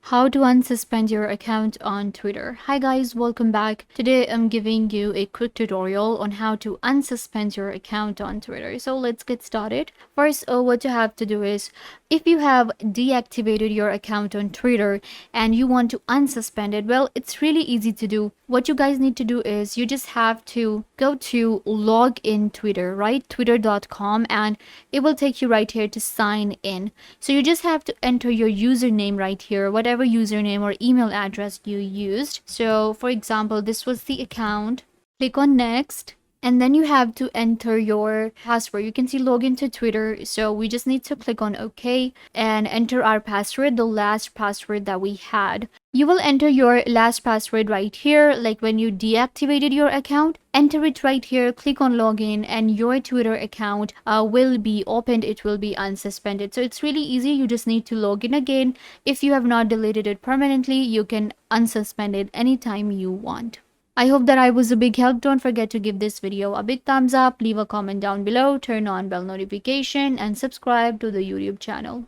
How to unsuspend your account on Twitter. Hi guys, welcome back. Today I'm giving you a quick tutorial on how to unsuspend your account on Twitter. So let's get started. First, what you have to do is, if you have deactivated your account on Twitter and you want to unsuspend it, well, it's really easy to do. What you guys need to do is you just have to go to log in Twitter, right? Twitter.com, and it will take you right here to sign in. So you just have to enter your username right here, whatever username or email address you used. So for example, this was the account. Click on next, and then you have to enter your password. You can see login to Twitter, so we just need to click on OK and enter our password, the last password that we had. You will enter your last password right here, like when you deactivated your account. Enter it right here, click on login, and your Twitter account will be opened. It will be unsuspended. So it's really easy. You just need to log in again. If you have not deleted it permanently, you can unsuspend it anytime you want. I hope that I was a big help. Don't forget to give this video a big thumbs up, leave a comment down below, turn on bell notification, and subscribe to the YouTube channel.